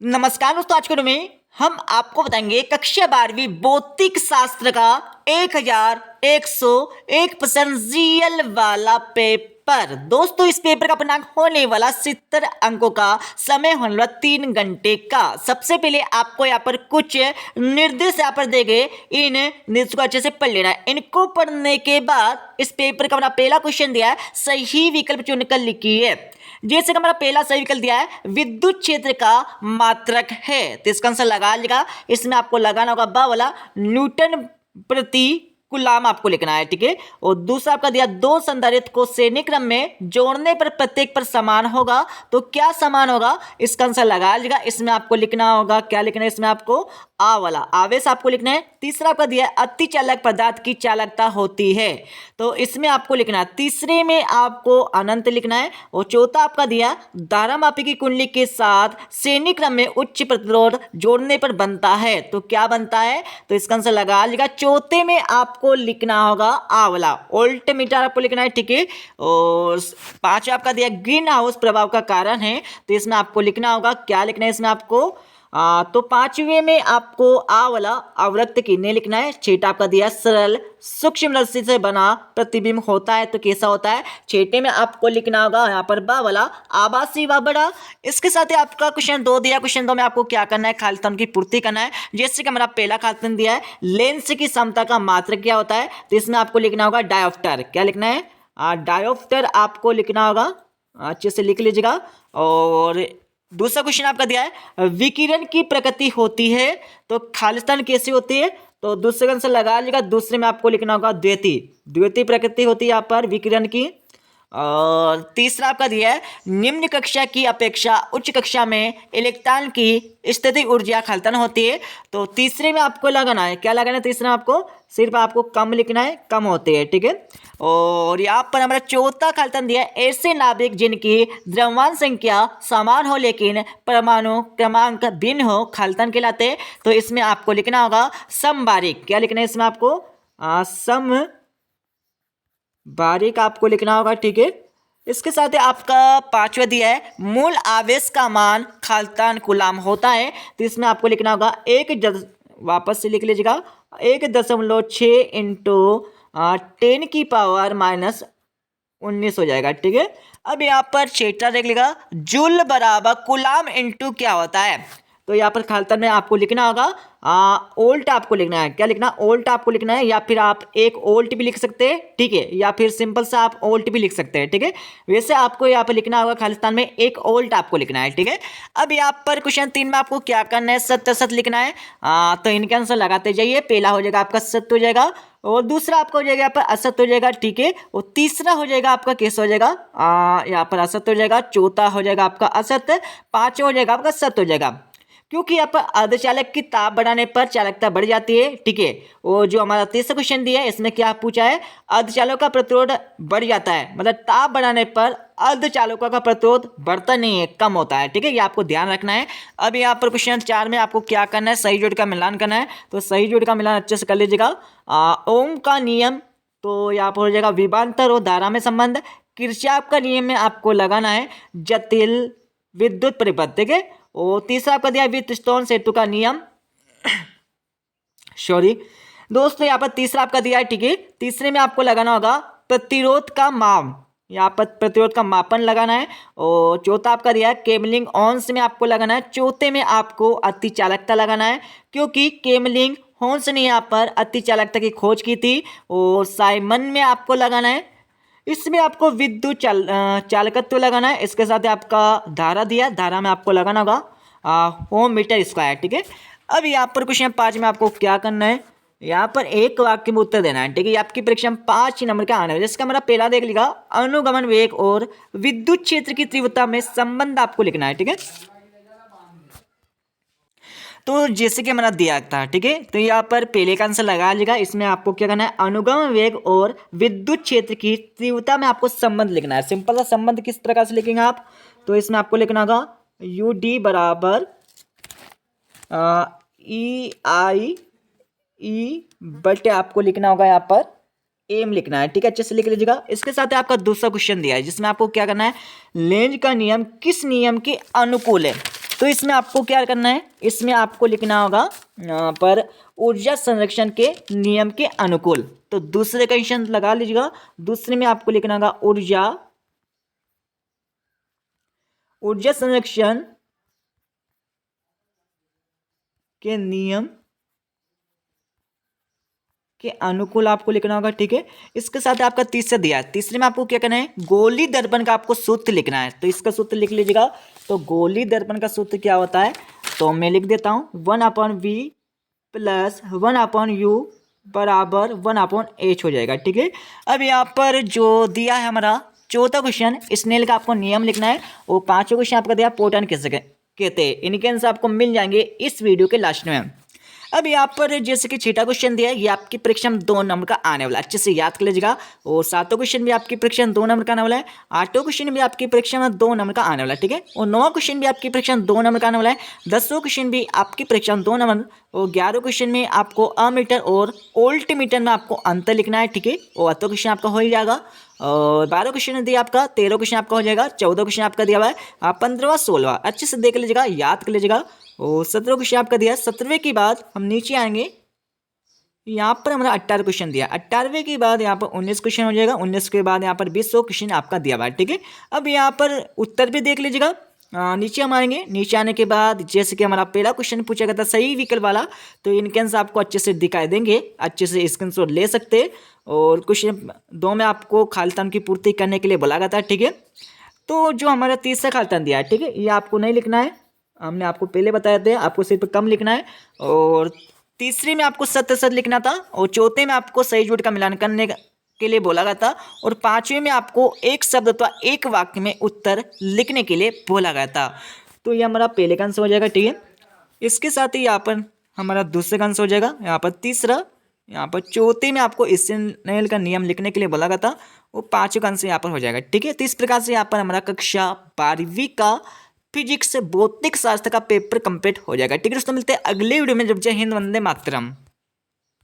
नमस्कार दोस्तों, आज के वीडियो में हम आपको बताएंगे कक्षा 12वीं भौतिक शास्त्र का 1101% रियल वाला पेपर। दोस्तों इस पेपर का पूर्णांक होने वाला 70 अंकों का, समय होने वाला 3 घंटे का। सबसे पहले आपको यहाँ पर कुछ निर्देश यहाँ पर देंगे, इन निर्देशों को अच्छे से पढ़ लेना है। इनको पढ़ने के बाद इस पेपर का हमारा पहला क्वेश्चन दिया है, सही विकल्प चुनकर लिखिए। जैसे कि हमारा पहला सही विकल्प दिया है, विद्युत क्षेत्र का मात्रक है, तो इसका आंसर लगा लिखा। इसमें आपको लगाना होगा बा वाला, न्यूटन प्रति कूलम आपको लिखना है, ठीक है। और दूसरा आपका दिया, दो संधारित्र को श्रेणी क्रम में जोड़ने पर प्रत्येक पर समान होगा, तो क्या समान होगा, इसका आंसर लगा लिखा। इसमें आपको लिखना होगा, क्या लिखना है इसमें आपको, आ वाला आवेश आपको लिखना है। तीसरा आपका दिया है, अति चालक पदार्थ की चालकता होती है, तो इसमें आपको लिखना है। तीसरे में आपको अनंत लिखना है। और चौथा आपका दिया, धारामापी की कुंडली के साथ श्रेणी क्रम में उच्च प्रतिरोध जोड़ने पर बनता है, तो क्या बनता है, तो इसका आंसर लगा लिखा। चौथे में आपको लिखना होगा आ वाला, वोल्ट मीटर आपको लिखना है, ठीक है। और पांचवा आपका दिया, ग्रीन हाउस प्रभाव का कारण है, तो इसमें आपको लिखना होगा, क्या लिखना है इसमें आपको, तो पांचवें में आपको आ वाला अवरक्त किरणें लिखना है। छठा आपका दिया, सरल सूक्ष्म रश्मि से बना प्रतिबिंब होता है, तो कैसा होता है। छठे में आपको लिखना होगा यहाँ पर बा वाला, आभासी व बड़ा। इसके साथ ही आपका क्वेश्चन 2 दिया, क्वेश्चन 2 में आपको क्या करना है, खाली स्थान की पूर्ति करना है। जैसे कि हमारा पहला खाली स्थान दिया है, लेंस की क्षमता का मात्रक क्या होता है, तो इसमें आपको लिखना होगा डायोप्टर। क्या लिखना है, डायोप्टर आपको लिखना होगा, अच्छे से लिख लीजिएगा। और दूसरा क्वेश्चन आपका दिया है, विकिरण की प्रकृति होती है, तो खालिस्तान कैसी होती है, तो दूसरे का आंसर लगा लीजिएगा। दूसरे में आपको लिखना होगा द्वितीय प्रकृति होती है यहाँ पर विकिरण की। और तीसरा आपका दिया है, निम्न कक्षा की अपेक्षा उच्च कक्षा में इलेक्ट्रॉन की स्थिति ऊर्जा खालिस्तान होती है, तो तीसरे में आपको लगाना है, क्या लगाना है तीसरे में आपको, सिर्फ आपको कम लिखना है, कम होते हैं, ठीक है। और यहाँ पर हमारा चौथा खालिस्तान दिया है, ऐसे नाभिक जिनकी द्रव्यमान संख्या समान हो लेकिन परमाणु क्रमांक भिन्न हो खालिस्तान कहलाते हैं, तो इसमें आपको लिखना होगा समबारिक। क्या लिखना है इसमें आपको, सम बारीक आपको लिखना होगा, ठीक है। इसके साथ ही आपका पांचवा दिया है, मूल आवेश का मान खालिस्तान कूलम होता है, तो इसमें आपको लिखना होगा वापस से लिख लीजिएगा, 1.6 इंटू 10 की पावर -19 हो जाएगा, ठीक है। अब यहाँ पर छठा देख लीजिएगा, जूल बराबर कूलम इंटू क्या होता है, तो यहाँ पर खालिस्तान में आपको लिखना होगा ओल्ट आपको लिखना है। क्या लिखना, ओल्ट आपको लिखना है, या फिर आप एक ओल्ट भी लिख सकते हैं, ठीक है, या फिर सिंपल सा आप ओल्ट भी लिख सकते हैं, ठीक है। वैसे आपको यहाँ पर लिखना होगा खालिस्तान में एक ओल्ट आपको लिखना है, ठीक है। अब यहाँ पर क्वेश्चन 3 में आपको क्या करना है, सत्य असत लिखना है, तो इनके आंसर लगाते जाइए। पहला हो जाएगा आपका सत्य हो जाएगा, और दूसरा आपका हो जाएगा यहाँ पर असत्य हो जाएगा, ठीक है। और तीसरा हो जाएगा आपका कैसे हो जाएगा, यहाँ पर असत्य हो जाएगा। चौथा हो जाएगा आपका असत्य, पांचवा हो जाएगा आपका सत्य हो जाएगा, क्योंकि यहाँ पर अर्धचालक की ताप बढ़ाने पर चालकता बढ़ जाती है, ठीक है। और जो हमारा तीसरा क्वेश्चन दिया है, इसमें क्या पूछा है, अर्धचालकों का प्रतिरोध बढ़ जाता है, मतलब ताप बढ़ाने पर अर्धचालकों का प्रतिरोध बढ़ता नहीं है, कम होता है, ठीक है। ये आपको ध्यान रखना है। अब यहाँ पर क्वेश्चन 4 में आपको क्या करना है, सही जोड़ का मिलान करना है, तो सही जोड़ का मिलान अच्छे से कर लीजिएगा। ओम का नियम, तो यहाँ पर हो जाएगा विभवांतर और धारा में संबंध। किरचॉफ का नियम में आपको लगाना है जटिल विद्युत परिपथ, ठीक है। और तीसरा आपका दिया व्हीटस्टोन सेतु का नियम, सॉरी दोस्तों यहाँ पर तीसरा आपका दिया है, ठीक है। तीसरे में आपको लगाना होगा प्रतिरोध का माप, यहाँ पर प्रतिरोध का मापन लगाना है। और चौथा आपका दिया है केमलिंग ऑन्स में आपको लगाना है। चौथे में आपको अति चालकता लगाना है, क्योंकि केमलिंग हॉन्स ने यहाँ पर अति चालकता की खोज की थी। और साइमन में आपको लगाना है, इसमें आपको विद्युत चालकत्व लगाना है। इसके साथ ही आपका धारा दिया, धारा में आपको लगाना होगा ओम मीटर स्क्वायर, ठीक है। अब यहाँ पर क्वेश्चन 5 में आपको क्या करना है, यहाँ पर एक वाक्य में उत्तर देना है, ठीक है। आपकी परीक्षा में 5 नंबर का आने वाला है, जिसका हमारा पहला देख लिखा, अनुगमन वेग और विद्युत क्षेत्र की तीव्रता में संबंध आपको लिखना है, ठीक है। तो जैसे कि हमारा दिया था, ठीक है, तो यहाँ पर पहले का आंसर लगा लीजिएगा। इसमें आपको क्या करना है, अनुगमन वेग और विद्युत क्षेत्र की तीव्रता में आपको संबंध लिखना है। सिंपल सा संबंध किस प्रकार से लिखेंगे आप, तो इसमें आपको लिखना होगा यू डी बराबर ई आई ई बटे आपको लिखना होगा यहाँ पर एम लिखना है, ठीक है, अच्छे से लिख लीजिएगा। इसके साथ आपका दूसरा क्वेश्चन दिया है, जिसमें आपको क्या करना है, लेंज का नियम किस नियम के अनुकूल है, तो इसमें आपको क्या करना है, इसमें आपको लिखना होगा यहाँ पर ऊर्जा संरक्षण के नियम के अनुकूल। तो दूसरे कंडीशन लगा लीजिएगा, दूसरे में आपको लिखना होगा ऊर्जा संरक्षण के नियम के अनुकूल आपको लिखना होगा। ठीक है, इसके साथ आपका तीसरा दिया है, तीसरे में आपको क्या करना है, गोली दर्पण का आपको सूत्र लिखना है। तो इसका सूत्र लिख लीजिएगा। तो गोली दर्पण का सूत्र क्या होता है, तो मैं लिख देता हूँ 1/v + 1/u बराबर 1/h हो जाएगा। ठीक है, अब यहाँ पर जो दिया है हमारा चौथा क्वेश्चन, स्नेल का आपको नियम लिखना है, और पांचवा क्वेश्चन आपका दिया प्रोटॉन कैसे कहते हैं। इनके आंसर आपको मिल जाएंगे इस वीडियो के लास्ट में। अब यहाँ पर जैसे कि छठा क्वेश्चन दिया है, ये आपकी परीक्षा में 2 नंबर का आने वाला है, अच्छे से याद कर लीजिएगा। और सातवां क्वेश्चन भी आपकी परीक्षा में 2 नंबर का आने वाला है। आठवां क्वेश्चन भी आपकी परीक्षा में 2 नंबर का आने वाला है। ठीक है, और 9वां क्वेश्चन भी आपकी परीक्षा में 2 नंबर का आने वाला है। 10वां क्वेश्चन भी आपकी परीक्षा में 2 नंबर, और 11वें क्वेश्चन में आपको अमीटर और ओल्ट मीटर में आपको अंतर लिखना है। ठीक है, और 8वां क्वेश्चन आपका हो ही जाएगा। और 12वां क्वेश्चन दिया आपका, 13वां क्वेश्चन आपका हो जाएगा, 14वां क्वेश्चन आपका दिया हुआ है, 15वां 16वां अच्छे से देख लीजिएगा, याद कर लीजिएगा। और 17वां क्वेश्चन आपका दिया, 17वें के बाद हम नीचे आएंगे, यहाँ पर हमारा 18 क्वेश्चन दिया, 18वें के बाद यहाँ पर 19 क्वेश्चन हो जाएगा, 19 के बाद यहाँ पर 20 क्वेश्चन आपका दिया हुआ है। ठीक है, अब यहाँ पर उत्तर भी देख लीजिएगा। नीचे हम आएंगे, नीचे आने के बाद जैसे कि हमारा पहला क्वेश्चन पूछा गया था सही विकल्प वाला, तो इनके आंसर आपको अच्छे से दिखाई देंगे, अच्छे से स्क्रीनशॉट ले सकते हैं। और क्वेश्चन 2 में आपको खालिस्तान की पूर्ति करने के लिए बोला गया था। ठीक है, तो जो हमारा तीसरा खालिस्तान दिया है, ठीक है, ये आपको नहीं लिखना है, हमने आपको पहले बताया था, आपको सिर्फ कम लिखना है। और तीसरे में आपको 7 लिखना था, और चौथे में आपको सही झूठ का मिलान करने के लिए बोला गया था, और 5वें में आपको एक शब्द अथवा एक वाक्य में उत्तर लिखने के लिए बोला गया था। तो ये हमारा पहले का आंसर हो जाएगा। ठीक है, इसके साथ ही यहाँ पर हमारा दूसरे का आंसर हो जाएगा, यहाँ पर तीसरा, यहाँ पर चौथे में आपको स्नेल का नियम लिखने के लिए बोला गया था, वो 5वें का आंसर यहाँ पर हो जाएगा। ठीक है, तो इस प्रकार से यहाँ पर हमारा कक्षा 12वीं का फिजिक्स भौतिक शास्त्र का पेपर कंप्लीट हो जाएगा। ठीक है दोस्तों, मिलते हैं अगले वीडियो में। जब जय हिंद, वंदे मातरम।